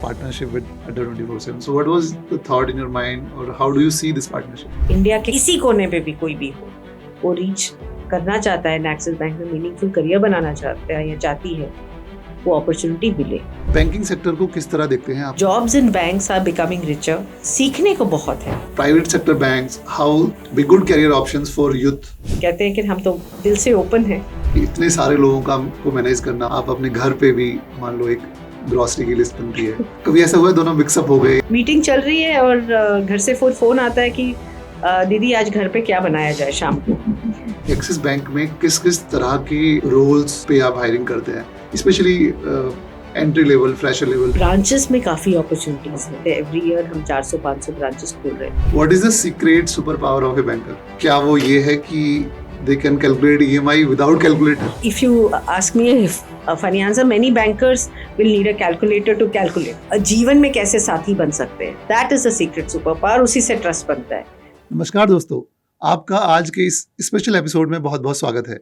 partnership with Adda 24/7. So, what was the thought in your mind, or how do you see this partnership? India के किसी कोने पे भी कोई भी हो, वो रीच करना चाहता है, एक्सिस बैंक में मीनिंगफुल करियर बनाना चाहता है या चाहती है, वो अपॉर्चुनिटी मिले। बैंकिंग सेक्टर को किस तरह देखते हैं आप? Jobs in banks are becoming richer, सीखने को बहुत है। Private sector banks, how be good career options for youth? कहते हैं कि हम तो दिल से ओपन हैं। इतने सारे लोगों का को मैनेज करना, आप अपने घर पे भी मान लो एक ग्रोसरी की लिस्ट बनती है, कभी ऐसा हुआ दोनों मिक्सअप हो गए? मीटिंग चल रही है और घर से फोन आता है कि दीदी आज घर पे क्या बनाया जाए शाम को। एक्सिस बैंक में किस किस तरह के रोल्स पे आप हायरिंग करते हैं, specially entry level, fresher level? Branches में काफी अपॉर्चुनिटीज हैं। एवरी ईयर हम 400-500 ब्रांचेस खोल रहे हैं। What is the secret super power of a banker? क्या वो ये है कि they can calculate EMI without calculator? If you ask me a funny answer, many bankers will need a calculator to calculate. जीवन में कैसे साथी बन सकते हैं, that is the secret superpower, उसी से ट्रस्ट बनता है। नमस्कार दोस्तों, आपका आज के इस स्पेशल एपिसोड में बहुत बहुत स्वागत है।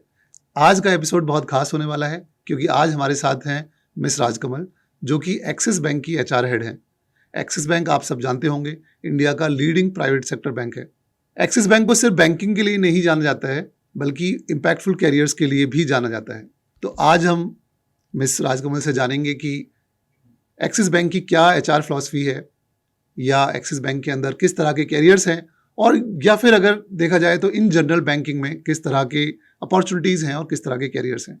आज का एपिसोड बहुत खास होने वाला है क्योंकि आज हमारे साथ हैं मिस राजकमल, जो कि एक्सिस बैंक की HR हेड हैं। एक्सिस बैंक आप सब जानते होंगे, इंडिया का लीडिंग प्राइवेट सेक्टर बैंक है। एक्सिस बैंक को सिर्फ बैंकिंग के लिए नहीं जाना जाता है, बल्कि इम्पैक्टफुल कैरियर्स के लिए भी जाना जाता है। तो आज हम मिस राजकमल से जानेंगे कि एक्सिस बैंक की क्या HR फिलॉसफी है, या एक्सिस बैंक के अंदर किस तरह के कैरियर्स हैं, और या फिर अगर देखा जाए तो इन जनरल बैंकिंग में किस तरह के अपॉर्चुनिटीज़ हैं और किस तरह के कैरियर्स हैं।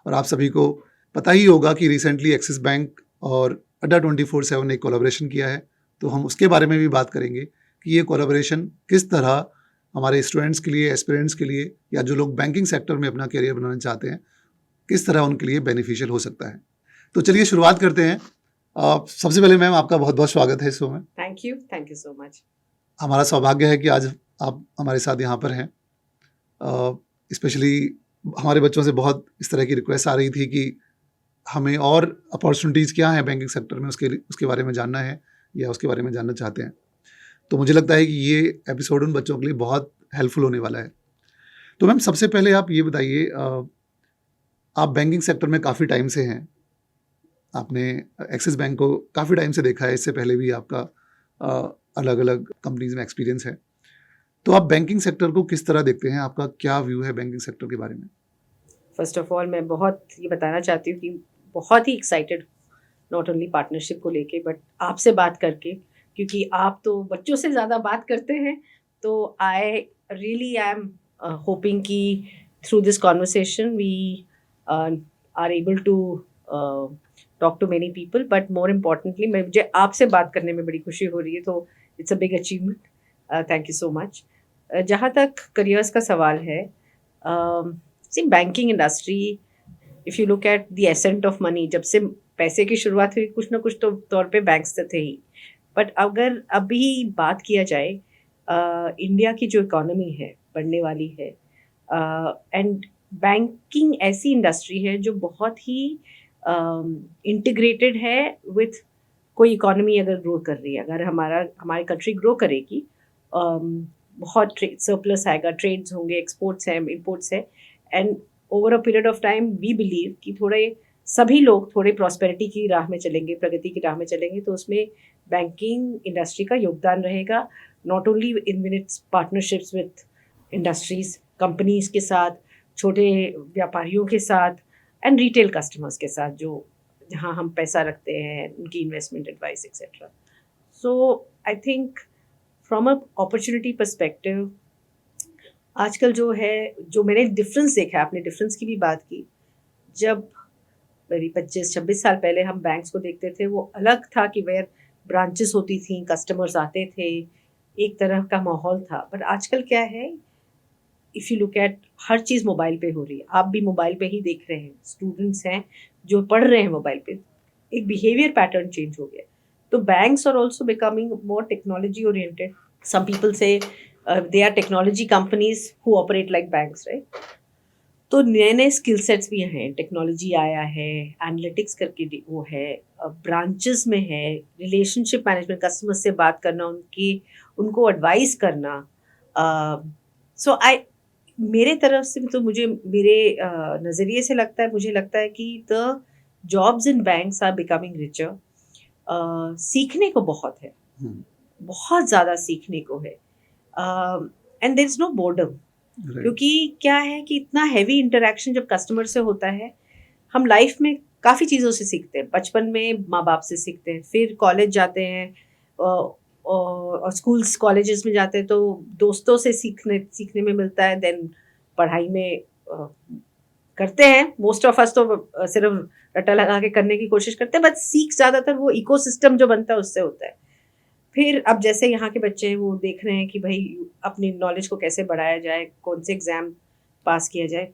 और आप सभी को पता ही होगा कि रिसेंटली एक्सिस बैंक और अड्डा 24/7 ने कोलैबोरेशन किया है, तो हम उसके बारे में भी बात करेंगे कि ये कोलैबोरेशन किस तरह हमारे स्टूडेंट्स के लिए, एस्पिरेंट्स के लिए, या जो लोग बैंकिंग सेक्टर में अपना करियर बनाना चाहते हैं, किस तरह उनके लिए बेनिफिशियल हो सकता है। तो चलिए शुरुआत करते हैं। सबसे पहले मैम, आपका बहुत बहुत स्वागत है इस शो में। Thank you so much. हमारा सौभाग्य है कि आज आप हमारे साथ यहाँ पर हैं। स्पेशली हमारे बच्चों से बहुत इस तरह की रिक्वेस्ट आ रही थी कि हमें और अपॉर्चुनिटीज़ क्या हैं बैंकिंग सेक्टर में, उसके बारे में जानना है या उसके बारे में जानना चाहते हैं। तो मुझे लगता है कि ये एपिसोड उन बच्चों के लिए बहुत हेल्पफुल होने वाला है। तो मैम, सबसे पहले आप ये बताइए, आप बैंकिंग सेक्टर में काफ़ी टाइम से हैं, आपने एक्सिस बैंक को काफ़ी टाइम से देखा है, इससे पहले भी आपका अलग अलग कंपनीज में एक्सपीरियंस है। तो आप बैंकिंग सेक्टर को किस तरह देखते हैं, आपका क्या व्यू है बैंकिंग सेक्टर के बारे में? फर्स्ट ऑफ ऑल मैं बहुत ये बताना चाहती हूँ कि बहुत ही एक्साइटेड नॉट ओनली पार्टनरशिप को लेके, बट आपसे बात करके, क्योंकि आप तो बच्चों से ज़्यादा बात करते हैं। तो आई एम होपिंग कि through this conversation we are able to talk to many people, but more importantly मुझे आपसे बात करने में बड़ी खुशी हो रही है, तो it's a big achievement. Thank you so much. जहाँ तक करियर्स का सवाल है, see banking industry, if you look at the ascent of money, जब से पैसे की शुरुआत हुई कुछ ना कुछ तो तौर पे बैंक्स तो थे ही। बट अगर अभी बात किया जाए, इंडिया की जो इकोनॉमी है बढ़ने वाली है, एंड बैंकिंग ऐसी इंडस्ट्री है जो बहुत ही इंटीग्रेटेड है विथ कोई इकोनॉमी अगर ग्रो कर रही है। अगर हमारी कंट्री ग्रो करेगी, बहुत ट्रेड सरप्लस आएगा, ट्रेड्स होंगे, एक्सपोर्ट्स हैं, इम्पोर्ट्स है, and over a period of time we believe कि सभी लोग थोड़े प्रॉस्पेरिटी की राह में चलेंगे, प्रगति की राह में चलेंगे, तो उसमें बैंकिंग इंडस्ट्री का योगदान रहेगा। Not only in its partnerships with industries, companies के साथ, छोटे व्यापारियों के साथ, एंड रिटेल कस्टमर्स के साथ, जो जहाँ हम पैसा रखते हैं, उनकी investment advice etcetera. So I think from a opportunity perspective, आजकल जो है, जो मैंने डिफरेंस देखा है, आपने डिफरेंस की भी बात की, जब मेरी 25-26 साल पहले हम बैंक्स को देखते थे, वो अलग था कि वेयर ब्रांचेस होती थी, कस्टमर्स आते थे, एक तरह का माहौल था। बट आजकल क्या है, if you look eight, her cheese mobile पे हो रही है, आप भी मोबाइल पे ही देख रहे हैं, स्टूडेंट्स हैं जो पढ़ रहे हैं मोबाइल पे, एक बिहेवियर पैटर्न चेंज हो गया। तो banks are also becoming more technology oriented. Some people say they are technology companies who operate like banks, right? तो नए नए स्किल सेट्स भी हैं, टेक्नोलॉजी आया है, एनालिटिक्स करके वो है, ब्रांचेस में है, रिलेशनशिप मैनेजमेंट, कस्टमर से बात करना, उनको एडवाइस करना। सो मेरे तरफ से तो मेरे नज़रिए से मुझे लगता है कि the jobs in banks are becoming richer. सीखने को बहुत है, हम्म, बहुत ज़्यादा सीखने को है, and there is no boredom, right, क्योंकि क्या है कि इतना हैवी इंटरेक्शन जब कस्टमर से होता है, हम लाइफ में काफ़ी चीज़ों से सीखते हैं। बचपन में माँ बाप से सीखते हैं, फिर कॉलेज जाते हैं, और स्कूल्स कॉलेजेस में जाते हैं तो दोस्तों से सीखने सीखने में मिलता है। देन पढ़ाई में करते हैं, मोस्ट ऑफ अस तो सिर्फ रट्टा लगा के करने की कोशिश करते हैं, बट सीख ज़्यादातर वो इकोसिस्टम जो बनता है उससे होता है। फिर अब जैसे यहाँ के बच्चे हैं वो देख रहे हैं कि भाई अपनी नॉलेज को कैसे बढ़ाया जाए, कौन से एग्ज़ाम पास किया जाए,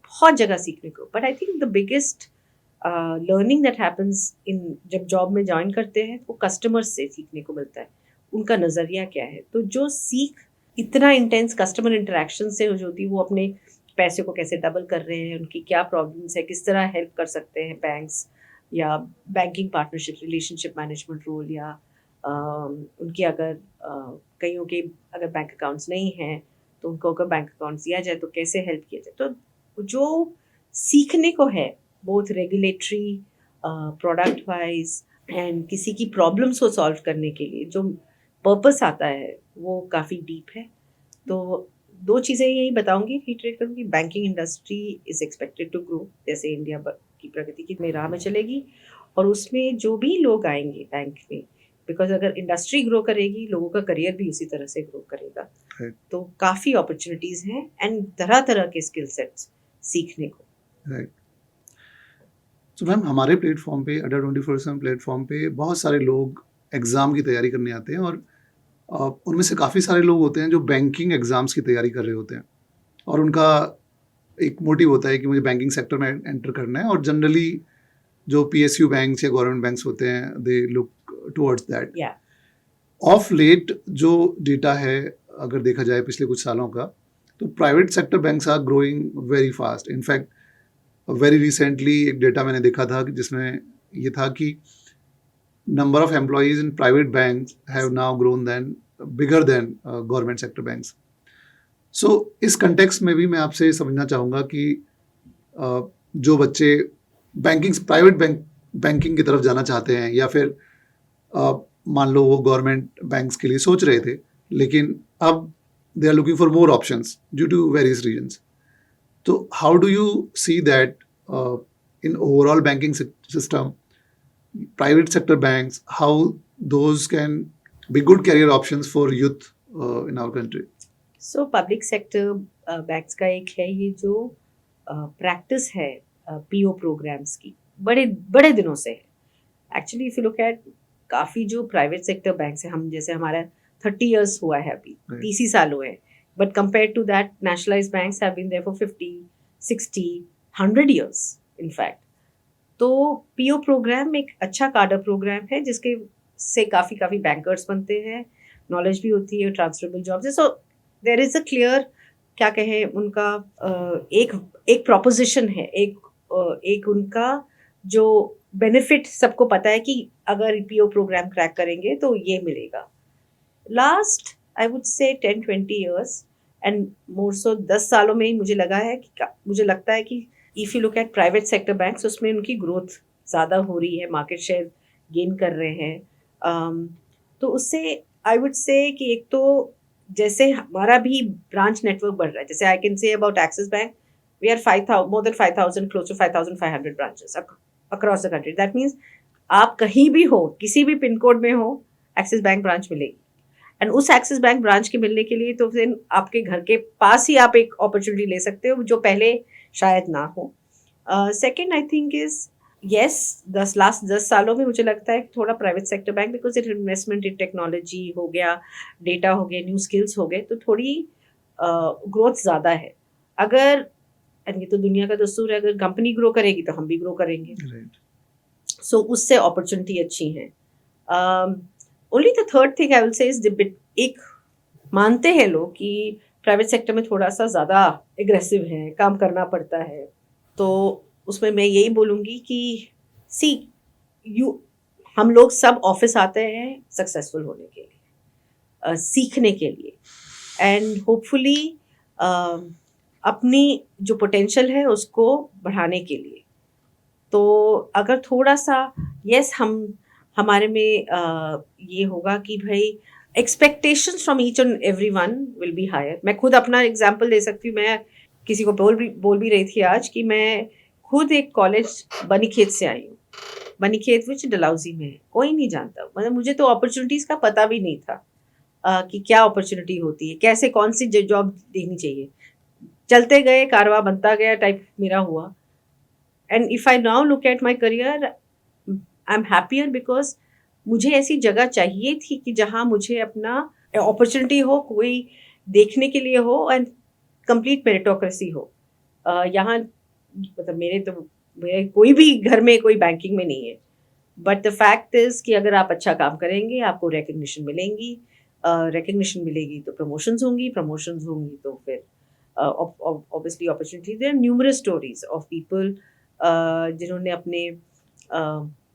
बहुत जगह सीखने को। But I think the biggest learning that happens in जब जॉब में ज्वाइन करते हैं वो कस्टमर्स से सीखने को मिलता है, उनका नज़रिया क्या है। तो जो सीख इतना इंटेंस कस्टमर इंटरेक्शन से जो होती है, वो अपने पैसे को कैसे डबल कर रहे हैं, उनकी क्या प्रॉब्लम्स है, किस तरह हेल्प कर सकते हैं बैंक्स, या banking partnership, relationship management role, या उनकी अगर कईयों के अगर बैंक अकाउंट्स नहीं हैं तो उनको अगर बैंक अकाउंट्स दिया जाए तो कैसे हेल्प किया जाए। तो जो सीखने को है both regulatory, product wise, and किसी की प्रॉब्लम्स को सॉल्व करने के लिए जो पर्पस आता है वो काफ़ी डीप है। तो दो चीज़ें यही बताऊंगी, रिट्रेट करूंगी। Banking industry is expected to grow, जैसे इंडिया की प्रगति की में राह में चलेगी, और उसमें जो भी लोग आएंगे बैंक में, बिकॉज अगर इंडस्ट्री ग्रो करेगी लोगों का करियर भी उसी तरह से ग्रो करेगा। राइट, तो काफ़ी अपॉर्चुनिटीज़ हैं एंड तरह तरह के स्किल सेट्स सीखने को। राइट। तो मैम हमारे प्लेटफॉर्म पे अड्डा 24/7 प्लेटफॉर्म पे बहुत सारे लोग एग्ज़ाम की तैयारी करने आते हैं, और उनमें से काफ़ी सारे लोग होते हैं जो बैंकिंग एग्ज़ाम्स की तैयारी कर रहे होते हैं, और उनका एक मोटिव होता है कि मुझे बैंकिंग सेक्टर में एंटर करना है, और जनरली जो पीएसयू बैंक्स या गवर्नमेंट बैंक्स होते हैं दे लुक टुवर्ड्स दैट। या ऑफ लेट जो डेटा है, अगर देखा जाए पिछले कुछ सालों का, तो private sector banks are growing very fast. In fact very recently एक डेटा मैंने देखा था कि जिसमें ये था कि number of employees in private banks have now grown then bigger than government sector banks. So इस कंटेक्स्ट में भी मैं आपसे समझना चाहूँगा कि जो बच्चे प्राइवेट बैंकिंग की तरफ जाना चाहते हैं, या फिर मान लो वो गवर्नमेंट बैंक्स के लिए सोच रहे थे, लेकिन अब they are looking for more options due to various reasons. तो how do you see that in overall banking system, private sector banks, how those can be good career options for youth in our country? So public sector banks का एक है ये जो practice है PO programmes की, बड़े बड़े दिनों से है। Actually if you look eight काफ़ी जो प्राइवेट सेक्टर बैंक्स हैं, हम जैसे हमारा 30 इयर्स हुआ है अभी, Right. 30 ही साल हुए हैं, but compare to that nationalised banks have been there for 50, 60, 100 years in fact. तो पीओ प्रोग्राम एक अच्छा कार्डर प्रोग्राम है जिसके से काफ़ी बैंकर्स बनते हैं, नॉलेज भी होती है, ट्रांसफरेबल जॉब्स है। So there is a clear, क्या कहें उनका, एक एक प्रोपोजिशन है, एक उनका जो बेनिफिट सबको पता है कि अगर पीओ प्रोग्राम क्रैक करेंगे तो ये मिलेगा। लास्ट आई वुड से 10-20 इयर्स एंड मोर सो 10 सालों में ही मुझे लगता है कि if you look eight private sector banks, उसमें उनकी ग्रोथ ज़्यादा हो रही है, मार्केट शेयर गेन कर रहे हैं। तो उससे आई वुड से कि एक तो जैसे हमारा भी ब्रांच नेटवर्क बढ़ रहा है, जैसे I can say about Axis Bank, we are 5,000 more than 5,000, close to 5,500 branches across the country. That means आप कहीं भी हो, किसी भी पिन कोड में हो, एक्सिस बैंक ब्रांच मिलेगी। एंड उस एक्सिस बैंक ब्रांच के मिलने के लिए तो फिर आपके घर के पास ही आप एक अपॉर्चुनिटी ले सकते हो जो पहले शायद ना हो। Second I think is yes, 10 सालों में मुझे लगता है थोड़ा private sector bank, because it investment in technology हो गया, डेटा हो गया, न्यू स्किल्स हो गए, तो थोड़ी ग्रोथ ज़्यादा है। अगर, ये तो दुनिया का दस्तूर है, अगर कंपनी ग्रो करेगी तो हम भी ग्रो करेंगे। Right. सो उससे अपॉर्चुनिटी अच्छी है। Only the third thing I will say is एक मानते हैं लोग कि प्राइवेट सेक्टर में थोड़ा सा ज़्यादा एग्रेसिव है, काम करना पड़ता है। तो उसमें मैं यही बोलूँगी कि सी हम लोग सब ऑफिस आते हैं सक्सेसफुल होने के लिए, सीखने के लिए, एंड होपफुली अपनी जो पोटेंशियल है उसको बढ़ाने के लिए। तो अगर थोड़ा सा, यस, हम हमारे में ये होगा कि भाई expectations from each and every one will be higher. मैं खुद अपना एग्जांपल दे सकती हूँ. मैं किसी को बोल भी रही थी आज कि मैं खुद एक कॉलेज बनीखेत से आई हूँ. बनीखेत विच डलहौजी में है. कोई नहीं जानता. मतलब मुझे तो अपॉर्चुनिटीज़ का पता भी नहीं था कि क्या अपॉर्चुनिटी होती है, कैसे कौन सी जॉब देखनी चाहिए. चलते गए, कारवा बनता गया टाइप मेरा हुआ. And if I now look at my career, I am happier because मुझे ऐसी जगह चाहिए थी कि जहाँ मुझे अपना अपॉर्चुनिटी हो, कोई देखने के लिए हो, एंड कंप्लीट मेरिटोक्रेसी हो. यहाँ मतलब मेरे कोई भी घर में कोई बैंकिंग में नहीं है. बट द फैक्ट इज कि अगर आप अच्छा काम करेंगे आपको रिकग्निशन मिलेंगी. रिकग्निशन मिलेगी तो प्रमोशंस होंगी तो फिर obviously opportunity. There are numerous stories of people जिन्होंने अपने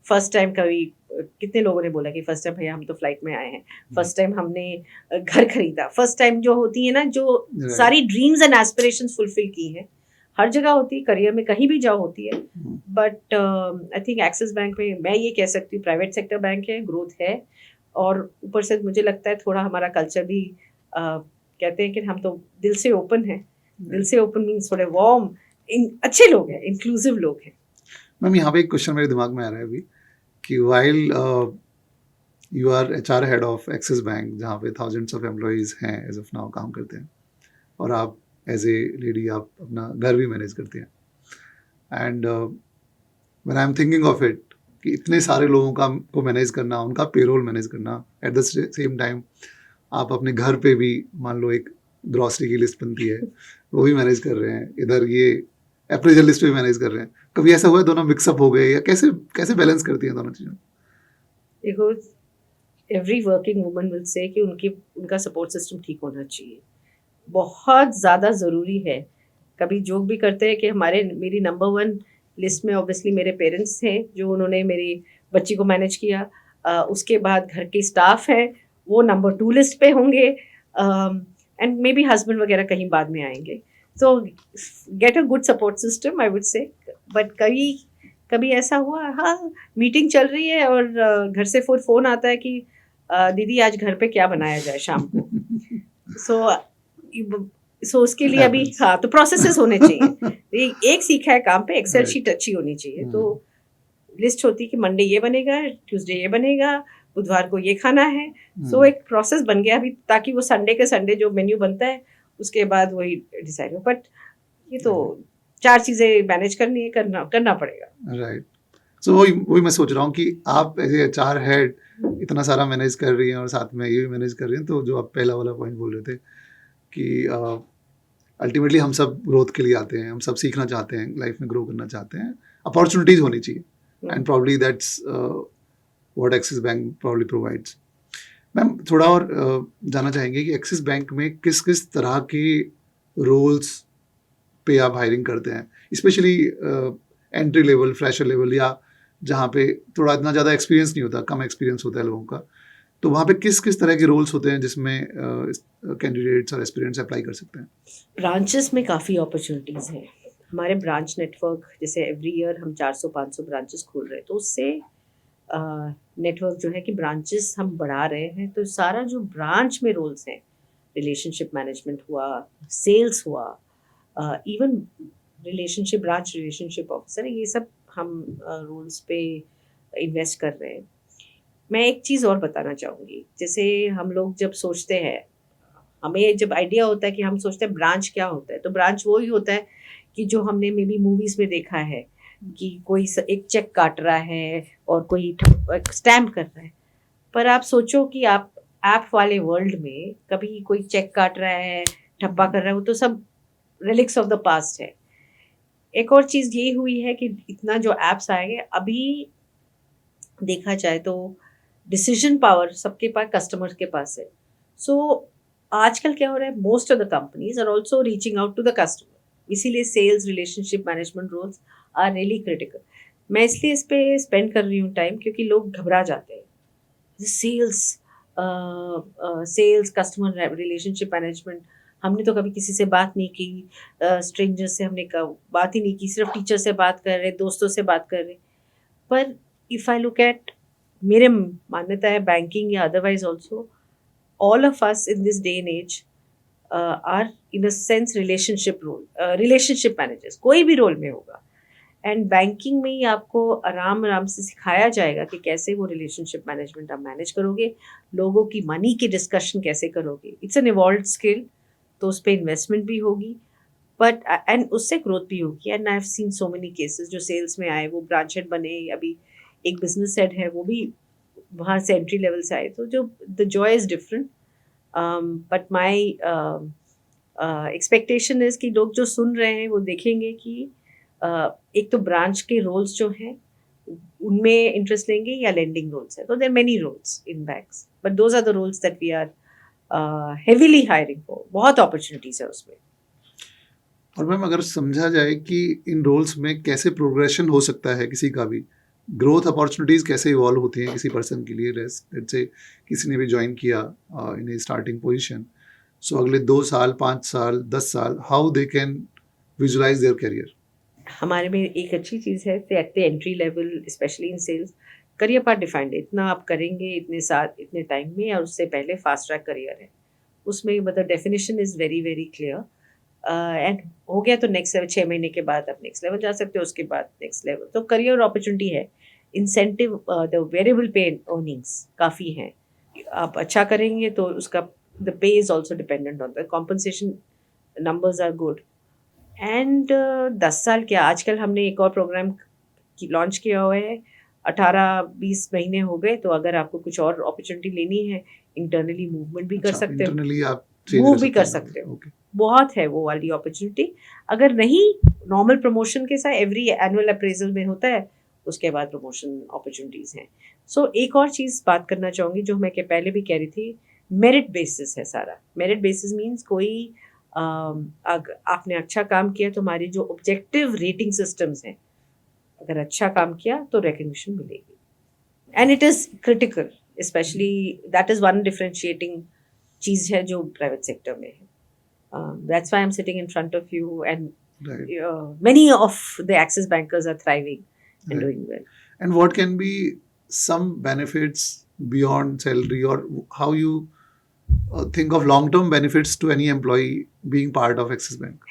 फर्स्ट टाइम कभी कितने लोगों ने बोला कि फर्स्ट टाइम भैया हम तो फ्लाइट में आए हैं, फर्स्ट टाइम हमने घर खरीदा, फर्स्ट टाइम जो होती है ना, जो सारी ड्रीम्स एंड एस्पिरेशंस फुलफिल की हैं. हर जगह होती है, करियर में कहीं भी जाओ होती है. But I think axis Bank में मैं ये कह सकती हूँ प्राइवेट सेक्टर बैंक है, ग्रोथ है. और ऊपर से मुझे लगता है थोड़ा हमारा कल्चर भी कहते हैं कि हम तो दिल से ओपन हैं. दिल से ओपन मीन्स थोड़े वार्म, अच्छे लोग हैं, इंक्लूसिव लोग हैं. मैम यहाँ पे एक क्वेश्चन मेरे दिमाग में आ रहा है अभी कि while you are HR head of Axis Bank जहाँ पे थाउजेंड्स ऑफ एम्प्लॉयज़ हैं एज ऑफ नाउ काम करते हैं, और आप एज ए लेडी आप अपना घर भी मैनेज करते हैं. And when I am thinking of it कि इतने सारे लोगों को मैनेज करना, उनका पेरोल मैनेज करना, एट द सेम टाइम आप अपने घर पे भी मान लो एक ग्रॉसरी की लिस्ट बनती है वो भी मैनेज कर रहे हैं, इधर ये अप्रेजल लिस्ट भी मैनेज कर रहे हैं. कभी ऐसा हुआ है दोनों मिक्सअप हो गए, या कैसे कैसे बैलेंस करती हैं दोनों चीज़ें? देखो, every working woman will say कि उनका सपोर्ट सिस्टम ठीक होना चाहिए. बहुत ज़्यादा ज़रूरी है. कभी जोक भी करते हैं कि मेरी नंबर 1 लिस्ट में ऑब्वियसली मेरे पेरेंट्स थे, जो उन्होंने मेरी बच्ची को मैनेज किया. उसके बाद घर के स्टाफ हैं, वो नंबर 2 लिस्ट पे होंगे. एंड मे बी हस्बैंड वगैरह कहीं बाद में आएंगे. सो get a good support system, I would से. बट कभी ऐसा हुआ, हाँ, मीटिंग चल रही है और घर से फ़ोन आता है कि दीदी आज घर पे क्या बनाया जाए शाम को. सो उसके लिए अभी हाँ, तो प्रोसेसेस होने चाहिए. एक सीखा है काम पे, एक्सेल शीट अच्छी होनी चाहिए. तो लिस्ट होती कि मंडे ये बनेगा, ट्यूसडे ये बनेगा, बुधवार को ये खाना है. सो एक प्रोसेस बन गया अभी, ताकि वो संडे के संडे जो मेन्यू बनता है उसके बाद वही डिसाइड हो. बट ये तो 4 चीज़ें मैनेज करनी है, करना पड़ेगा. राइट. सो वही मैं सोच रहा हूँ कि आप एज ए HR हेड इतना सारा मैनेज कर रही हैं और साथ में ये भी मैनेज कर रही हैं. तो जो आप पहला वाला पॉइंट बोल रहे थे कि अल्टीमेटली हम सब ग्रोथ के लिए आते हैं, हम सब सीखना चाहते हैं, लाइफ में ग्रो करना चाहते हैं, अपॉर्चुनिटीज़ होनी चाहिए. And probably that's what axis bank probably provides. Ma'am थोड़ा और जानना चाहेंगे कि एक्सिस बैंक में किस किस तरह के रोल्स पे आप हायरिंग करते हैं, specially entry level, fresher level, या जहाँ पे थोड़ा इतना ज़्यादा एक्सपीरियंस नहीं होता, कम एक्सपीरियंस होता है लोगों का. तो वहाँ पे किस किस तरह के रोल्स होते हैं जिसमें कैंडिडेट्स और एस्पिरेंट्स अप्लाई कर सकते हैं? ब्रांचेस में काफ़ी अपॉर्चुनिटीज़ हैं. हमारे ब्रांच नेटवर्क, जैसे एवरी ईयर हम 400-500 ब्रांचेस खोल रहे हैं, तो उससे नेटवर्क जो है कि ब्रांचेस हम बढ़ा रहे हैं. तो सारा जो ब्रांच में रोल्स हैं, रिलेशनशिप मैनेजमेंट हुआ, सेल्स हुआ, इवन ब्रांच रिलेशनशिप ऑफिसर, ये सब हम रोल्स पे इन्वेस्ट कर रहे हैं. मैं एक चीज़ और बताना चाहूँगी. जैसे हम लोग जब सोचते हैं, हमें जब आइडिया होता है कि हम सोचते हैं ब्रांच क्या होता है, तो ब्रांच वो ही होता है कि जो हमने मे बी मूवीज़ में देखा है कि कोई एक चेक काट रहा है और कोई स्टैम्प कर रहा है. पर आप सोचो कि आप ऐप वाले वर्ल्ड में कभी कोई चेक काट रहा है, ठप्पा कर रहा है, वो तो सब रिलिक्स ऑफ द पास्ट है. एक और चीज़ ये हुई है कि इतना जो ऐप्स आएंगे, अभी देखा जाए तो डिसीजन पावर सबके पास, कस्टमर के पास है. सो आजकल क्या हो रहा है, most of the companies are also reaching out to the customer. इसीलिए sales, relationship management roles are really critical. मैं इसलिए इस पे स्पेंड कर रही हूँ टाइम, क्योंकि लोग घबरा जाते हैं. सेल्स, कस्टमर रिलेशनशिप मैनेजमेंट, हमने तो कभी किसी से बात नहीं की, स्ट्रेंजर से हमने बात ही नहीं की, सिर्फ टीचर से बात कर रहे, दोस्तों से बात कर रहे. पर इफ़ आई लुक एट मेरे मान्यता है बैंकिंग या otherwise also all of us in this day and age are in a sense relationship managers, कोई भी रोल में होगा, एंड बैंकिंग में ही आपको आराम आराम से सिखाया जाएगा कि कैसे वो रिलेशनशिप मैनेजमेंट आप मैनेज करोगे, लोगों की मनी की डिस्कशन कैसे करोगे. इट्स एन इवॉल्व्ड स्किल, तो उस पर इन्वेस्टमेंट भी होगी, बट एंड उससे ग्रोथ भी होगी. And I have seen so many cases जो सेल्स में आए वो ब्रांच हेड बने, अभी एक बिजनेस हेड है वो भी वहाँ से एंट्री लेवल से आए, तो जो the Joy is different. But my expectation is कि लोग जो सुन रहे हैं वो देखेंगे कि एक तो ब्रांच के रोल्स जो हैं उनमें इंटरेस्ट लेंगे या लेंडिंग रोल्स है. तो there many roles in banks, but those are the roles that we are heavily hiring for. बहुत अपॉर्चुनिटीज है उसमें. और मैम अगर समझा जाए कि इन रोल्स में कैसे प्रोग्रेशन हो सकता है किसी का भी, ग्रोथ अपॉर्चुनिटीज़ कैसे इवॉल्व होती हैं किसी पर्सन के लिए, लेट्स से किसी ने भी ज्वाइन किया इन ए स्टार्टिंग पोजीशन, सो अगले 2 साल 5 साल 10 साल how they can visualise their career. हमारे में एक अच्छी चीज़ है at the entry level specially in sales, career path defined है. इतना आप करेंगे इतने साल इतने टाइम में, और उससे पहले फास्ट ट्रैक करियर है उसमें, मतलब definition is very very clear. And हो गया तो नेक्स्ट लेवल 6 महीने के बाद आप नेक्स्ट लेवल जा सकते हो, उसके बाद नेक्स्ट लेवल. तो करियर अपॉर्चुनिटी है. Incentive the variable pay earnings काफ़ी हैं. आप अच्छा करेंगे तो उसका the pay is also dependent on the compensation, numbers are good. And 10 साल क्या, आजकल हमने एक और प्रोग्राम लॉन्च किया हुआ है, 18-20 महीने हो गए, तो अगर आपको कुछ और अपॉर्चुनिटी लेनी है इंटरनली मूवमेंट भी कर सकते हो, इंटरनली आप मूव भी कर सकते हो. बहुत है वो वाली अपॉर्चुनिटी. अगर नहीं, नॉर्मल प्रमोशन के साथ एवरी एनुअल अप्रेजल में होता है, उसके बाद प्रमोशन अपॉर्चुनिटीज़ हैं. सो एक और चीज़ बात करना चाहूँगी जो मैं पहले भी कह रही थी, मेरिट बेसिस है सारा. मेरिट बेसिस मीन्स कोई आपने अच्छा काम किया तो हमारी जो ऑब्जेक्टिव रेटिंग सिस्टम्स हैं, अगर अच्छा काम किया तो रिकग्निशन मिलेगी. And it is critical, specially that is one differentiating चीज़ है जो प्राइवेट सेक्टर में है. That's why I'm sitting in front of you, and many of the Axis bankers are thriving and doing well. And what can be some benefits beyond salary, or how you think of long-term benefits to any employee being part of Axis Bank?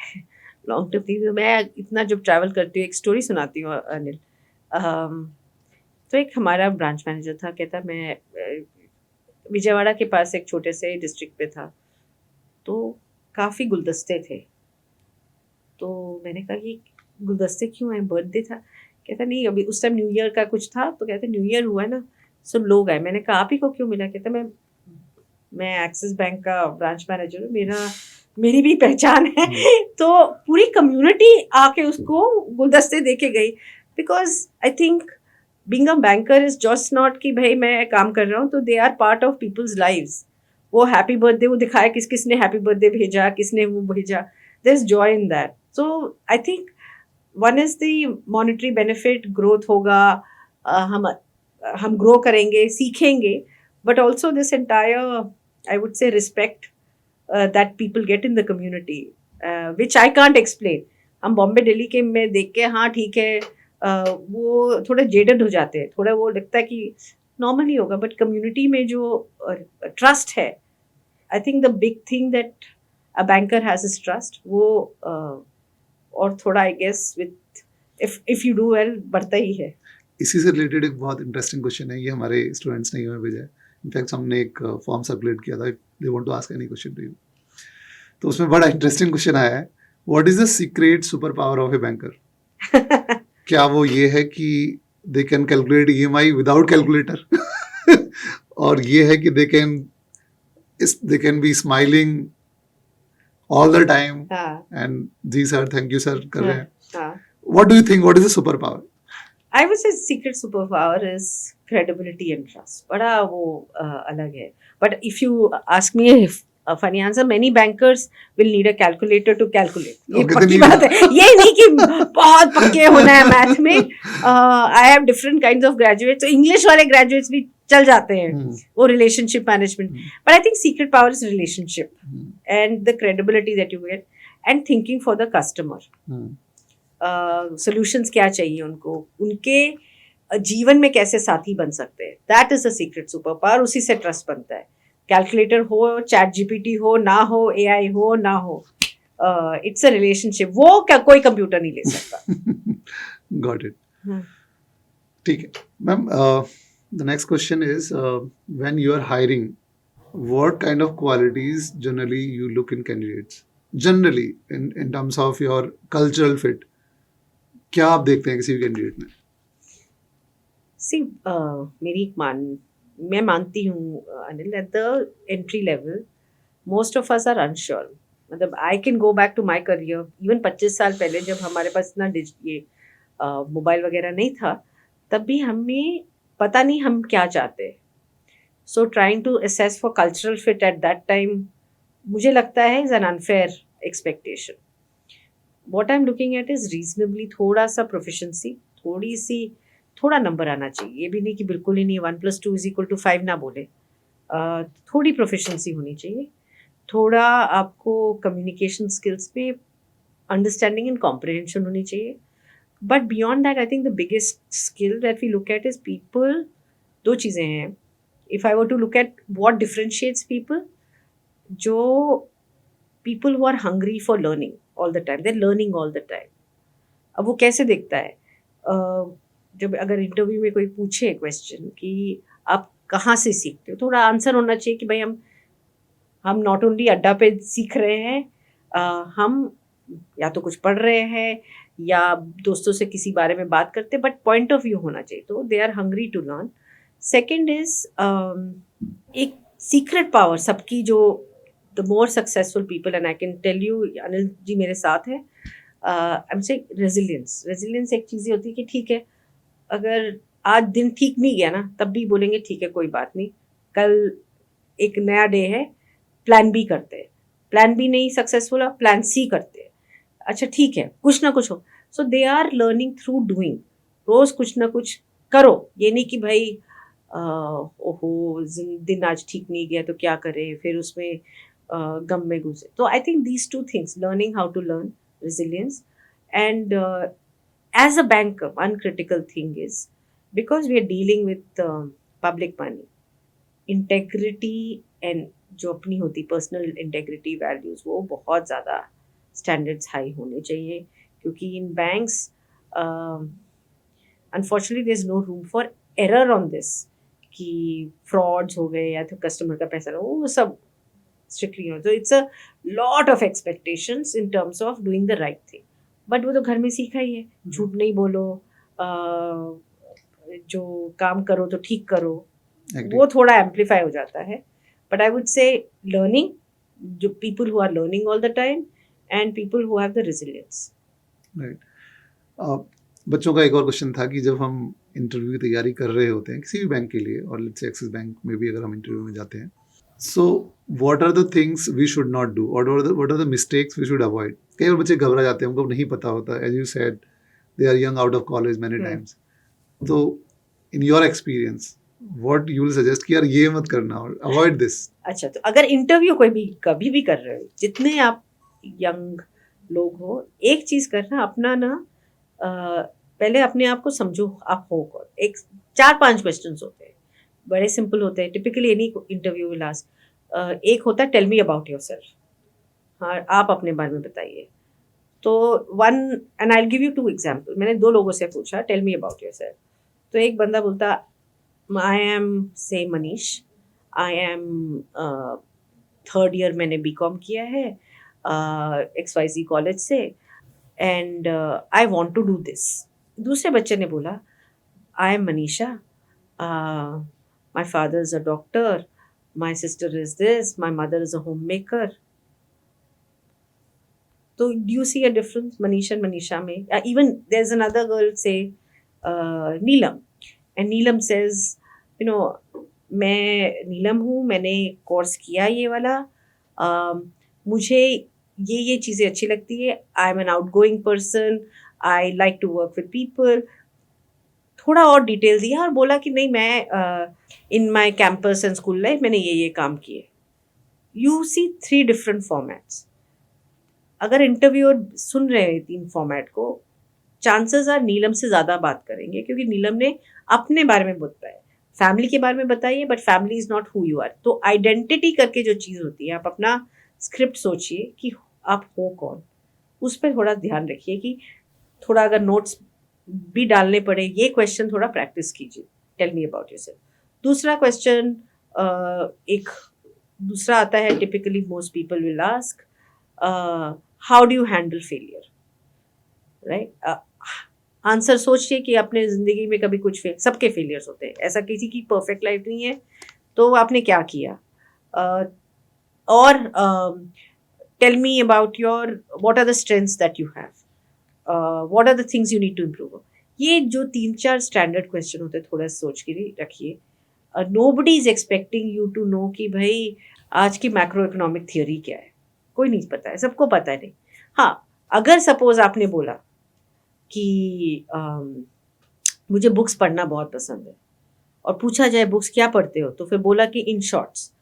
Long term थी, मैं इतना जब travel करती हूँ एक story सुनाती हूँ अनिल. तो एक हमारा ब्रांच मैनेजर था, कहता मैं विजयवाड़ा के पास एक छोटे से डिस्ट्रिक्ट पे था, तो काफ़ी गुलदस्ते थे. तो मैंने कहा कि गुलदस्ते क्यों हैं, बर्थडे था. कहता नहीं, अभी उस टाइम न्यू ईयर का कुछ था, तो कहते न्यू ईयर हुआ है ना, सो लोग आए. मैंने कहा आप ही को क्यों मिला. कहता मैं एक्सिस बैंक का ब्रांच मैनेजर हूँ, मेरी भी पहचान है. तो पूरी कम्युनिटी आके उसको गुलदस्ते दे के गई, because I think being a banker is just not कि भाई मैं काम कर रहा हूँ, तो they are part of people's lives. वो हैप्पी बर्थडे वो दिखाया, किसने हैप्पी बर्थडे भेजा, किसने वो भेजा, there is joy in that. So I think one is the monetary benefit, growth होगा, हम ग्रो करेंगे, सीखेंगे, but also this entire I would say respect that people get in the community, which I can't explain. हम बॉम्बे दिल्ली के में देख के हाँ ठीक है, वो थोड़ा जेडेड हो जाते हैं, थोड़ा वो लगता है कि नॉर्मल ही होगा, बट कम्युनिटी में जो ट्रस्ट है, I think the big thing that a banker has is trust. वो और थोड़ा I guess with if you do well बढ़ता ही है. इसी से रिलेटेड एक बहुत इंटरेस्टिंग क्वेश्चन है, ये हमारे स्टूडेंट्स ने हमें भेजा है. इनफैक्ट हमने एक फॉर्म सर्कुलेट किया था, they want to ask any question to you, तो उसमें बड़ा इंटरेस्टिंग क्वेश्चन आया है, what is the secret super power of a banker. क्या वो ये है कि they can calculate EMI without calculator और ये है कि they can be smiling all the time and जी सर थैंक यू सर कर रहे हैं. What do you think, what is the super power? I would say secret superpower is credibility and trust. बड़ा वो अलग है. But if you ask me a funny answer, many bankers will need a calculator to calculate. ये पक्की बात है. ये नहीं कि बहुत पक्के होना है मैथ में. I have different kinds of graduates. So English वाले graduates भी चल जाते हैं वो relationship management. But I think secret power is relationship and the credibility that you get and thinking for the customer. Solutions क्या चाहिए उनको, उनके जीवन में कैसे साथी बन सकते हैं, that is the secret super power. उसी से ट्रस्ट बनता है. कैलकुलेटर हो, चैट जीपीटी हो, ना हो, एआई हो, ना हो, इट्स अ रिलेशनशिप. वो क्या कोई कंप्यूटर नहीं ले सकता. Got it. हम्म. ठीक है ma'am. The next question is when you are hiring what kind of qualities generally you look in candidates, generally in terms of your cultural fit, क्या आप देखते हैं किसी भी कैंडिडेट में? सी मैं मानती हूँ Anil, at the entry level most of us are unsure. मतलब I can go back to my career even 25 साल पहले, जब हमारे पास इतना ये मोबाइल वगैरह नहीं था, तब भी हमें पता नहीं हम क्या चाहते हैं. So trying to assess for cultural fit at that time, मुझे लगता है is an unfair expectation. What I am looking at is reasonably थोड़ा सा प्रोफिशेंसी, थोड़ा नंबर आना चाहिए. ये भी नहीं कि बिल्कुल ही नहीं, 1+2=5 ना बोले. थोड़ी प्रोफिशेंसी होनी चाहिए. थोड़ा आपको कम्युनिकेशन स्किल्स पे अंडरस्टैंडिंग एंड कॉम्प्रिहेंशन होनी चाहिए. But beyond that I think the biggest skill that we look at is people. दो चीज़ें हैं. If I were to look at what differentiates people, जो people who are hungry for learning all the time, they are learning all the time. अब वो कैसे दिखता है? जब अगर इंटरव्यू में कोई पूछे क्वेश्चन कि आप कहाँ से सीखते हो, थोड़ा आंसर होना चाहिए कि भाई हम नॉट ओनली अड्डा पे सीख रहे हैं, हम या तो कुछ पढ़ रहे हैं या दोस्तों से किसी बारे में बात करते हैं, बट पॉइंट ऑफ व्यू होना चाहिए. तो they are hungry to learn. Second is एक सीक्रेट पावर सबकी, जो the more successful people, and I can tell you Anil ji मेरे साथ है, आई एम से रेजिलियंस एक चीज़ होती है कि ठीक है, अगर आज दिन ठीक नहीं गया ना, तब भी बोलेंगे ठीक है कोई बात नहीं, कल एक नया डे है, प्लान बी करते हैं. प्लान बी नहीं सक्सेसफुल है, प्लान सी करते हैं. अच्छा ठीक है, कुछ ना कुछ हो. So they are learning through doing. रोज कुछ ना कुछ करो. ये नहीं कि भाई ओहो दिन आज ठीक नहीं गया तो क्या करें, फिर उसमें गम में घुसे. तो I think these two things, learning how to learn, resilience, and as a banker, one critical thing is, because we are dealing with public money, integrity and जो अपनी होती पर्सनल इंटेग्रिटी वैल्यूज, वो बहुत ज़्यादा स्टैंडर्ड्स हाई होने चाहिए. क्योंकि in banks unfortunately there is no room for error on this, कि फ्रॉड्स हो गए या तो कस्टमर का पैसा, वो सब strictly so it's a lot of expectations in terms of doing the right thing. But वो तो घर में सीखा ही है, झूठ नहीं बोलो, जो काम करो तो ठीक करो. वो थोड़ा एम्पलीफाई हो जाता है. But I would say learning, जो people who are learning all the time and people who have the resilience. Right. बच्चों का एक और क्वेश्चन था कि जब हम इंटरव्यू की तैयारी कर रहे होते हैं किसी भी बैंक के लिए, और लेट्स से एक्सिस बैंक में भी अगर हम इंटरव्यू में जाते हैं, so what are the things we should not do, or what are the mistakes we should avoid? कई बार बच्चे घबरा जाते हैं, उनको नहीं पता होता. as you said, they are young out of college many times. तो in your experience what you will suggest कि यार ये मत करना और avoid this? अच्छा, तो अगर इंटरव्यू कोई भी कभी भी कर रहे हो, जितने आप यंग लोग हो, एक चीज़ करना, अपना ना पहले अपने आप को समझो आप हो कौन. एक 4-5 क्वेश्चंस होते हैं, बड़े सिंपल होते हैं. Typically any interview will ask. एक होता है टेल मी अबाउट योरसेल्फ. हाँ, आप अपने बारे में बताइए. तो one, and I will give you 2 example. मैंने 2 लोगों से पूछा टेल मी अबाउट योरसेल्फ. तो एक बंदा बोलता I am say Manish, I am 3rd year मैंने बीकॉम किया है XYZ कॉलेज से, and I want to do this. दूसरे बच्चे ने बोला I am Manisha, my father is a doctor, my sister is this, my mother is a homemaker. So do you see a difference, Manish and Manisha mein? Even there's another girl, say Neelam, and Neelam says, you know, मैं नीलम हूँ, मैंने course किया ये वाला, मुझे ये चीज़ें अच्छी लगती है, I am an outgoing person, I like to work with people. थोड़ा और डिटेल दिया और बोला कि नहीं, मैं in my campus and school life मैंने ये काम किए. You see 3 different formats. अगर इंटरव्यूअर सुन रहे हैं 3 फॉर्मेट को, चांसेस आर नीलम से ज़्यादा बात करेंगे, क्योंकि नीलम ने अपने बारे में बताए, फैमिली के बारे में बताइए, but family is not who you are. तो आइडेंटिटी करके जो चीज़ होती है, आप अपना स्क्रिप्ट सोचिए कि आप हो कौन, उस पर थोड़ा ध्यान रखिए कि थोड़ा अगर नोट्स भी डालने पड़े, ये क्वेश्चन थोड़ा प्रैक्टिस कीजिए, टेल मी अबाउट योरसेल्फ। दूसरा क्वेश्चन, एक दूसरा आता है, typically most people will ask, how do you handle failure, right? Answer सोचिए कि अपने ज़िंदगी में कभी कुछ सबके फेलियर्स होते हैं, ऐसा किसी की परफेक्ट लाइफ नहीं है, तो आपने क्या किया? और tell me about your, what are the strengths that you have, what are the things you need to improve. ये जो 3-4 स्टैंडर्ड क्वेश्चन होते हैं, थोड़ा सोच के रखिए। Nobody is expecting you to know कि भाई आज की मैक्रो इकोनॉमिक थियोरी क्या है, कोई नहीं पता है, सबको पता है नहीं। हाँ, अगर सपोज आपने बोला कि मुझे बुक्स पढ़ना बहुत पसंद है, और पूछा जाए बुक्स क्या पढ़ते हो, तो फिर बोला कि इन शॉर्ट्स,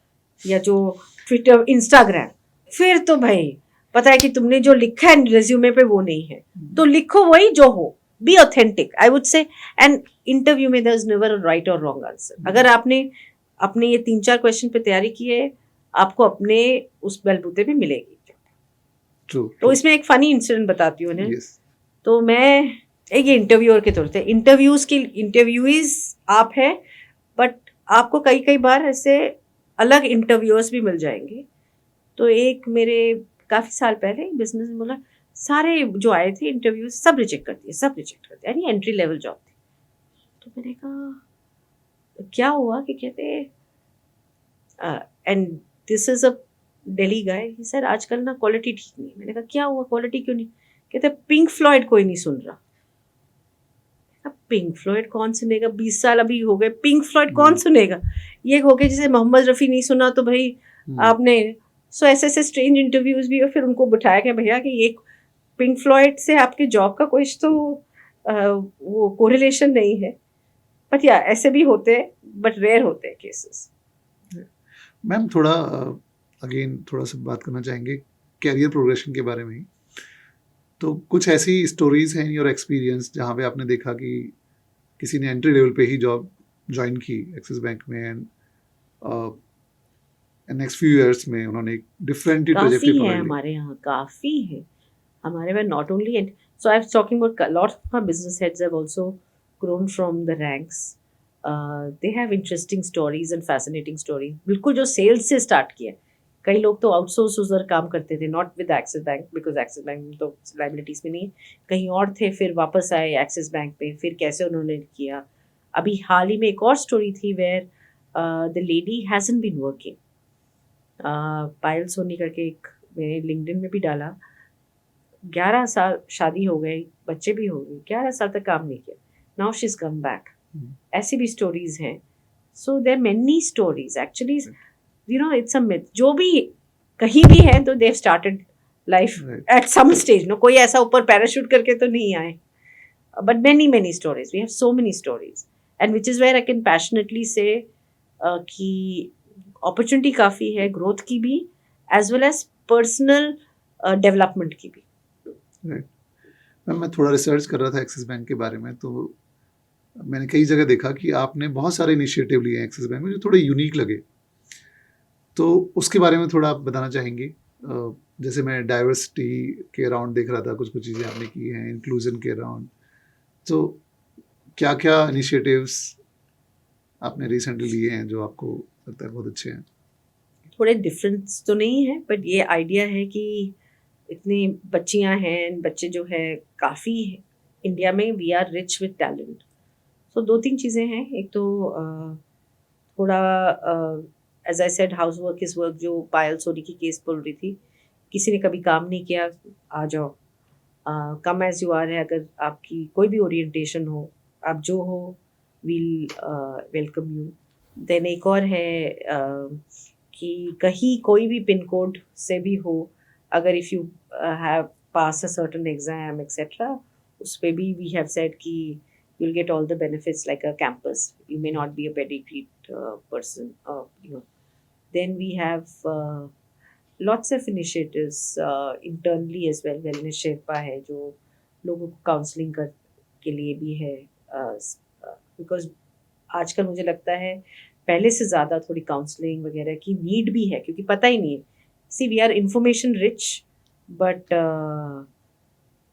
या जो ट्विटर, इंस्टाग्राम, फिर तो भाई पता है कि तुमने जो लिखा है रेज्यूमे पे वो नहीं है, तो लिखो वही जो हो, be authentic, I would say. And interview में there is never a right और रॉन्ग आंसर। अगर आपने अपने ये 3-4 क्वेश्चन पे तैयारी की है, आपको अपने उस बलबूते पे मिलेगी। तो इसमें एक फनी इंसिडेंट बताती हूँ उन्हें। तो मैं एक इंटरव्यूअर के तौर पे, इंटरव्यूइज आप हैं, बट आपको कई कई बार ऐसे अलग इंटरव्यूअर्स भी मिल जाएंगे। तो एक मेरे काफ़ी साल पहले बिजनेस में बोला, सारे जो आए थे इंटरव्यू सब रिजेक्ट कर दिए, सब रिजेक्ट कर दिया, यानी एंट्री लेवल जॉब थी। तो मैंने कहा क्या हुआ, कि कहते and this is a Delhi guy, sir आजकल ना क्वालिटी ठीक नहीं। मैंने कहा क्या हुआ, क्वालिटी क्यों नहीं? कहते पिंक फ्लॉयड कोई नहीं सुन रहा। पिंक फ्लॉयड कौन सुनेगा, 20 साल अभी हो गए, पिंक फ्लॉयड कौन सुनेगा? ये हो गया जैसे मोहम्मद रफ़ी नहीं सुना तो भाई आपने। सो ऐसे ऐसे स्ट्रेंज इंटरव्यूज भी, और फिर उनको बिठाया गया, भैया कि ये पिंक फ्लॉयड से आपके जॉब का कोई तो वो कोरिलेशन नहीं है। बट या ऐसे भी होते हैं, बट रेयर होते हैं केसेस। मैम थोड़ा अगेन थोड़ा सा बात करना चाहेंगे कैरियर प्रोग्रेशन के बारे में ही। तो कुछ ऐसी स्टोरीज हैं इन योर एक्सपीरियंस जहाँ पे आपने देखा कि किसी ने एंट्री लेवल पे ही जॉब ज्वाइन की एक्सिस बैंक में, एंड नेक्स्ट फ्यू इयर्स में उन्होंने एक डिफरेंट ही ट्रैजेक्टरी काफ़ी है पकड़ ली। हमारे यहाँ, काफ़ी है हमारे में, not only. And so I am talking about lot of my business heads have also grown from the ranks. They have interesting stories and fascinating stories. बिल्कुल जो सेल्स से स्टार्ट किया, कई लोग तो आउटसोर्स उधर काम करते थे, not with axis bank, because axis Bank में तो लाइबिलिटीज में नहीं, कहीं और थे, फिर वापस आए एक्सिस बैंक पे, फिर कैसे उन्होंने किया। अभी हाल ही में एक और स्टोरी थी where the lady hasn't been working, Payal Soni करके, एक मैंने लिंक्डइन में भी डाला, 11 साल शादी हो गई, बच्चे भी हो गए, 11 साल तक काम नहीं किया, now she is come back. ऐसी भी स्टोरीज हैं। So there many stories actually, you know it's a myth, जो भी कहीं भी है तो they've started life at some stage, no कोई ऐसा ऊपर पैराशूट करके तो नहीं आए, but many stories, we have so many stories, and which is where I can passionately say कि अपॉर्चुनिटी काफ़ी है, ग्रोथ की भी as well as personal development की भी। राइट मैम, मैं थोड़ा रिसर्च कर रहा था एक्सिस बैंक के बारे में, तो मैंने कई जगह देखा कि आपने बहुत सारे इनिशिएटिव लिए हैं एक्सिस बैंक में जो थोड़े यूनिक लगे। तो उसके बारे में थोड़ा आप बताना चाहेंगे? जैसे मैं डाइवर्सिटी के अराउंड देख रहा था, कुछ कुछ चीज़ें आपने की हैं इंक्लूजन के अराउंड, तो क्या क्या इनिशिएटिव्स आपने रिसेंटली लिए हैं जो आपको लगता है बहुत अच्छे हैं? थोड़े डिफरेंस तो नहीं है, बट ये आइडिया है कि इतनी बच्चियां हैं, बच्चे जो है काफ़ी इंडिया में, we are rich with talent. तो 2-3 चीज़ें हैं। एक तो थोड़ा as I said, house work is work, जो पायल सोनी की केस बोल रही थी, किसी ने कभी काम नहीं किया, आ जाओ, कम एज यू आर है, अगर आपकी कोई भी ओरिएंटेशन हो, आप जो हो, वील वेलकम यू। देन एक और है कि कहीं कोई भी पिन कोड से भी हो, अगर if you have pass a certain exam etcetera, उस पे भी वी हैव सेड कि you'll get all the benefits like a campus. You may not be a pedigreed person, you know. Then we have lots of initiatives internally as well. Wellness Sherpa है जो लोगों को counselling कर के लिए भी है, बिकॉज आजकल मुझे लगता है पहले से ज़्यादा थोड़ी काउंसलिंग वगैरह की नीड भी है, क्योंकि पता ही नहीं है. See we are information rich but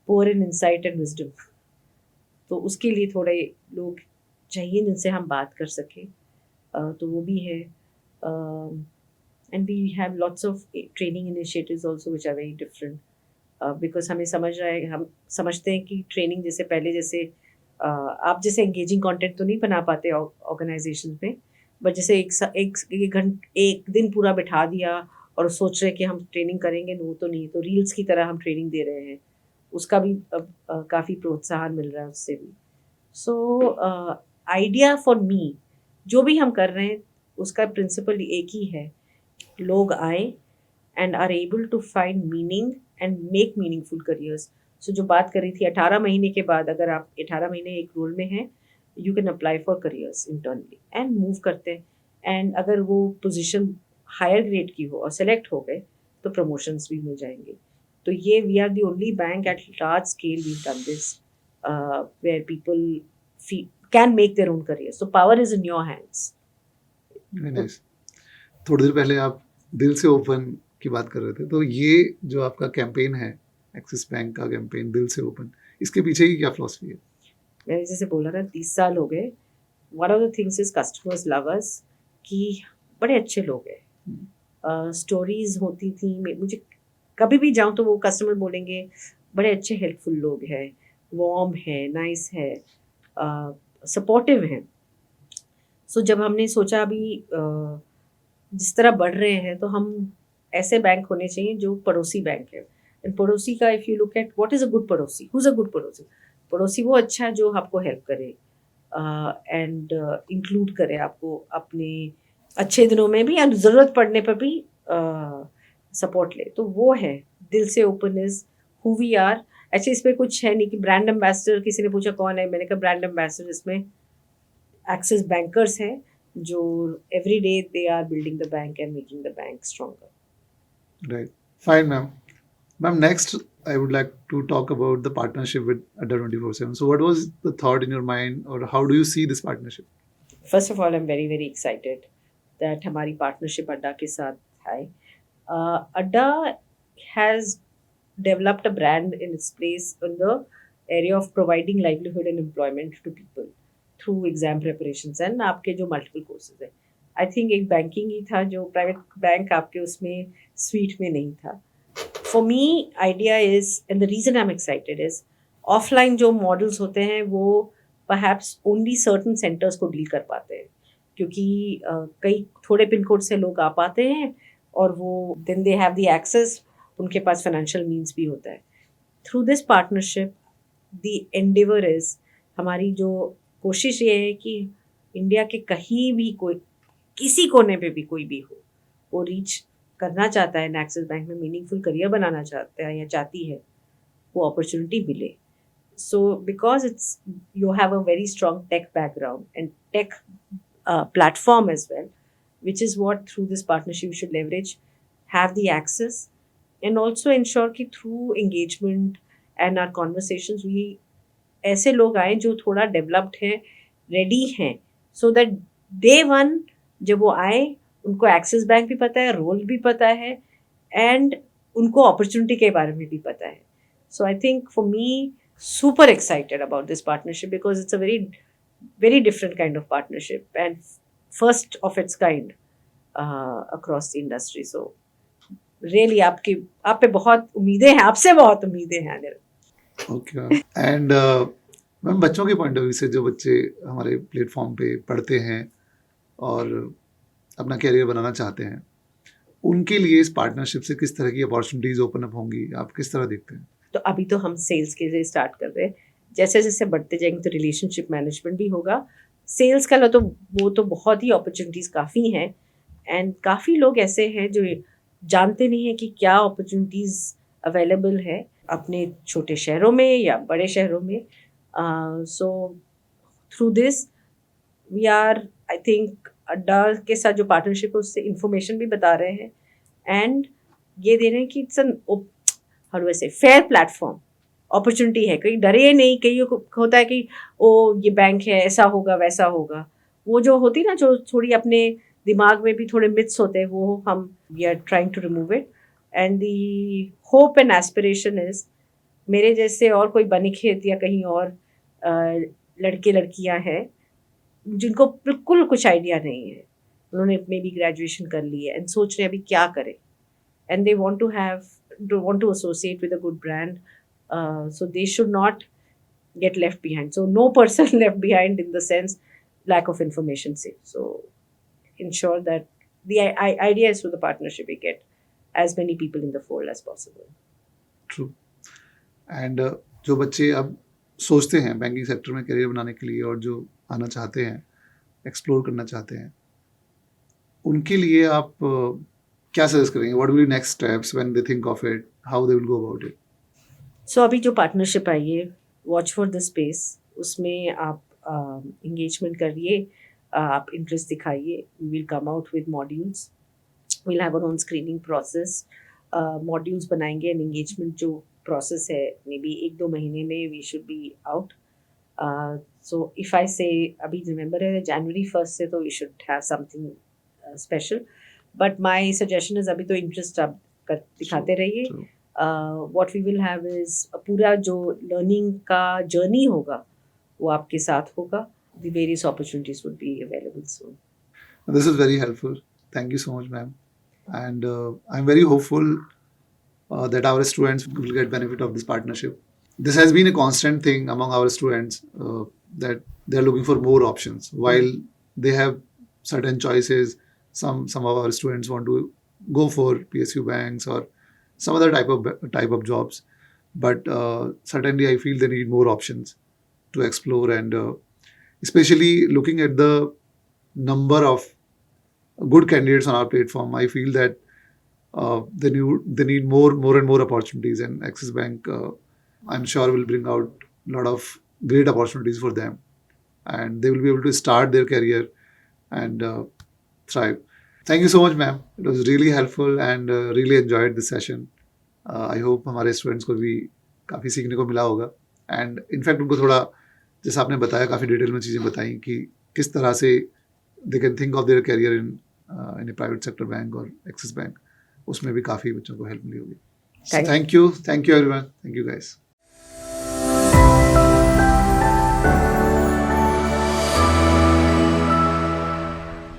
poor in insight and wisdom. तो उसके लिए थोड़े लोग चाहिए जिनसे हम बात कर सकें. तो वो भी है. And we have lots of training initiatives also which are very different. Because हमें हम समझते हैं कि ट्रेनिंग जैसे पहले जैसे आप जैसे एंगेजिंग कंटेंट तो नहीं बना पाते ऑर्गेनाइजेशन में, बट जैसे एक दिन पूरा बिठा दिया और सोच रहे कि हम ट्रेनिंग करेंगे, वो तो नहीं. तो रील्स की तरह हम ट्रेनिंग दे रहे हैं, उसका भी अब काफ़ी प्रोत्साहन मिल रहा है उससे भी. सो आइडिया फॉर मी जो भी हम कर रहे हैं उसका प्रिंसिपल एक ही है, लोग आए and are able to find meaning and make meaningful careers. So जो बात कर रही थी 18 महीने के बाद, अगर आप 18 महीने एक रोल में हैं, you can apply for careers internally and move करते हैं. and अगर वो पोजीशन हायर ग्रेड की हो और सेलेक्ट हो गए तो प्रमोशंस भी मिल जाएंगे. तो ये we are the only bank at large scale we done this where people can make their own career. So power is in your hands. Very nice. थोड़ी देर पहले आप दिल से ओपन की बात कर रहे थे, तो ये जो आपका कैंपेन है, एक्सिस बैंक का कैंपेन दिल से ओपन, इसके पीछे की क्या फिलॉसफी है? मैंने जैसे बोला ना 30 साल हो गए. One of the things is customers love us, कि बड़े अच्छे लोग हैं. स्टोरीज होती थी, मुझे कभी भी जाऊं तो वो कस्टमर बोलेंगे बड़े अच्छे हेल्पफुल लोग हैं, वार्म है, नाइस है, सपोर्टिव हैं. सो जब हमने सोचा अभी जिस तरह बढ़ रहे हैं तो हम ऐसे बैंक होने चाहिए जो पड़ोसी बैंक है. एंड पड़ोसी का if you look at what is a good पड़ोसी, हु इज़ अ गुड पड़ोसी. पड़ोसी वो अच्छा है जो आपको हेल्प करे एंड इंक्लूड करे आपको अपने अच्छे दिनों में भी और ज़रूरत पड़ने पर भी सपोर्ट ले. तो वो है दिल से open is who we are. ऐसे इसमें कुछ है नहीं कि ब्रांड एम्बेसडर, किसी ने पूछा कौन है, मैंने कहा ब्रांड एम्बेसडर इसमें एक्सिस बैंकर्स हैं जो every day they are building the bank and making the bank stronger. Right. Fine, ma'am. Ma'am, next I would like to talk about the partnership with Adda 24/7. So, what was the thought in your mind, or how do you see this partnership? First of all I am very very excited that हमारी partnership अड्डा के साथ है. अड्डा has developed a brand in its place in the area of providing livelihood and employment to people through exam preparations and आपके जो multiple courses हैं. I think एक बैंकिंग ही था जो प्राइवेट बैंक आपके उसमें स्वीट में नहीं था. For me idea is and the reason I am excited is offline जो मॉडल्स होते हैं वो परहैप्स ओनली सर्टन सेंटर्स को डील कर पाते हैं, क्योंकि कई थोड़े पिन कोड से लोग आ पाते हैं और वो then they have the access, उनके पास फाइनेंशियल मीन्स भी होता है. Through this partnership the endeavour is, हमारी जो कोशिश ये है कि इंडिया के कहीं भी कोई किसी कोने पे भी कोई भी हो, वो रीच करना चाहता है एक्सिस बैंक में, मीनिंगफुल करियर बनाना चाहता है या चाहती है, वो अपॉर्चुनिटी मिले. So because it's you have a very strong tech background and tech platform as well, which is what through this partnership we should leverage, have the access, and also ensure कि through engagement and our conversations we ऐसे लोग आए जो थोड़ा developed हैं, ready हैं, so that day one जब वो आए उनको एक्सिस बैंक भी पता है, रोल भी पता है, एंड उनको अपॉर्चुनिटी के बारे में भी पता है. So I think for me super excited about this partnership because it's a very very different kind of partnership and first of its kind across the industry. So really आप पे बहुत उम्मीदें हैं, आपसे बहुत उम्मीदें हैं अनिल. ओके. एंड मैम, बच्चों के पॉइंट ऑफ व्यू से जो बच्चे हमारे प्लेटफॉर्म पे पढ़ते हैं और अपना कैरियर बनाना चाहते हैं, उनके लिए इस पार्टनरशिप से किस तरह की अपॉर्चुनिटीज ओपन अप होंगी, आप किस तरह देखते हैं? तो अभी तो हम सेल्स के लिए स्टार्ट कर रहे हैं, जैसे जैसे बढ़ते जाएंगे तो रिलेशनशिप मैनेजमेंट भी होगा. सेल्स का तो वो तो बहुत ही अपॉर्चुनिटीज़ काफ़ी हैं, एंड काफ़ी लोग ऐसे हैं जो जानते नहीं हैं कि क्या अपॉर्चुनिटीज़ अवेलेबल है अपने छोटे शहरों में या बड़े शहरों में. So through this we are, I think Adda के साथ जो पार्टनरशिप है उससे इंफॉर्मेशन भी बता रहे हैं एंड ये दे रहे हैं कि it's an how do I say fair platform opportunity है, कहीं डरे नहीं, कहीं को होता है कि ओ ये बैंक है, ऐसा होगा वैसा होगा, वो जो होती ना, जो थोड़ी अपने दिमाग में भी थोड़े मिथ्स होते हैं, वो हम we are trying to remove it. And the hope and aspiration is, मेरे जैसे और कोई बनीखेत या कहीं और लड़के लड़कियां हैं जिनको बिल्कुल कुछ आइडिया नहीं है, उन्होंने मे बी ग्रेजुएशन कर ली है एंड सोच रहे हैं अभी क्या करें, and they want to associate with a good brand, so they should not get left behind. So no person left behind in the sense lack of information say. So ensure that the idea is through the partnership we get as many people in the fold as possible. True. And जो बच्चे अब सोचते हैं banking sector में career बनाने के लिए और जो आना चाहते हैं, एक्सप्लोर करना चाहते हैं, उनके लिए आप क्या सजेस्ट करेंगे? What will be next steps when they think of it, how they will go about it? So अभी जो पार्टनरशिप आई है, वॉच फॉर द स्पेस, उसमें आप इंगेजमेंट करिए, आप इंटरेस्ट दिखाइए, we will come out with modules, will have our own screening process, modules बनाएंगे and engagement जो प्रोसेस है मे बी 1-2 महीने में we should be out. So if I say अभी रिमेंबर है January 1st से तो we should have something special, but my suggestion is अभी तो इंटरेस्ट आप दिखाते रहिए। What we will have is पूरा जो लर्निंग का जर्नी होगा वो आपके साथ होगा, the various opportunities would be available soon. This is very helpful. Thank you so much, ma'am. And I'm very hopeful that our students will get benefit of this partnership. This has been a constant thing among our students that they are looking for more options. While they have certain choices, some of our students want to go for PSU banks or some other type of jobs. But certainly, I feel they need more options to explore, and especially looking at the number of good candidates on our platform, I feel that they need more and more opportunities, and Axis Bank, I'm sure, will bring out a lot of great opportunities for them, and they will be able to start their career and thrive. Thank you so much, ma'am. It was really helpful and really enjoyed this session. I hope हमारे students को भी काफ़ी सीखने को मिला होगा, and in fact उनको थोड़ा, जैसा आपने बताया, काफ़ी डिटेल में चीज़ें बताई कि किस तरह से they can think of their career in A private sector bank और एक्सिस बैंक, उसमें भी काफ़ी बच्चों को हेल्प मिली होगी। Thank you everyone, thank you guys.